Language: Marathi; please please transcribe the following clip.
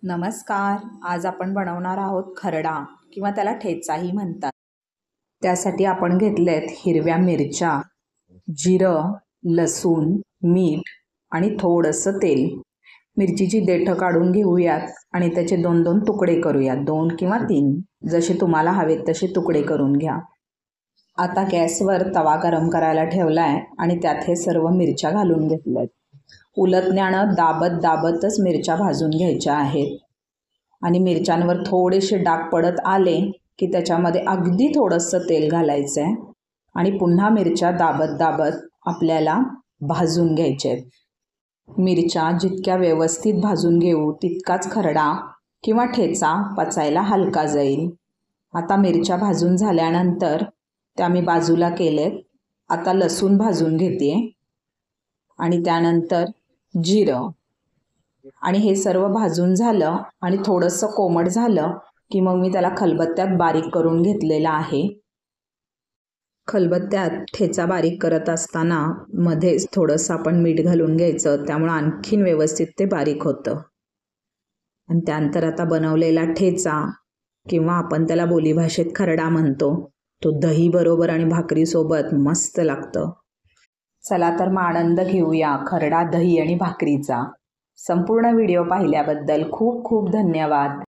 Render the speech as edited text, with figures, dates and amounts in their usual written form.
नमस्कार. आज आपण बनवणार आहोत खरडा किंवा त्याला ठेचाही म्हणतात. त्यासाठी आपण घेतलेत हिरव्या मिरच्या, जिरं, लसूण, मीठ आणि थोडंसं तेल. मिरचीची देठं काढून घेऊयात आणि त्याचे 2-2 तुकडे करूयात. 2 किंवा 3 जसे तुम्हाला हवेत तसे तुकडे करून घ्या. आता गॅसवर तवा गरम करायला ठेवला आहे आणि त्यात हे सर्व मिरच्या घालून घेतल्यात. उलटण्यानं दाबतच मिरच्या भाजून घ्यायच्या आहेत आणि मिरच्यांवर थोडेसे डाग पडत आले की त्याच्यामध्ये अगदी थोडंसं तेल घालायचं आहे आणि पुन्हा मिरच्या दाबत आपल्याला भाजून घ्यायच्या आहेत. मिरच्या जितक्या व्यवस्थित भाजून घेऊ तितकाच खरडा किंवा ठेचा पचायला हलका जाईल. आता मिरच्या भाजून झाल्यानंतर त्या मी बाजूला केलेत. आता लसूण भाजून घेते आणि त्यानंतर जिरं आणि हे सर्व भाजून झालं आणि थोडंसं कोमट झालं की मग मी त्याला खलबत्त्यात बारीक करून घेतलेलं आहे. खलबत्त्यात ठेचा बारीक करत असताना मध्येच थोडंसं आपण मीठ घालून घ्यायचं, त्यामुळं आणखीन व्यवस्थित ते बारीक होतं. आणि त्यानंतर आता बनवलेला ठेचा किंवा आपण त्याला बोलीभाषेत खरडा म्हणतो, तो दही बरोबर आणि भाकरीसोबत मस्त लागतं. चला तर मग आनंद घेऊया खरडा, दही आणि भाकरीचा. संपूर्ण व्हिडिओ पाहिल्याबद्दल खूप खूप धन्यवाद.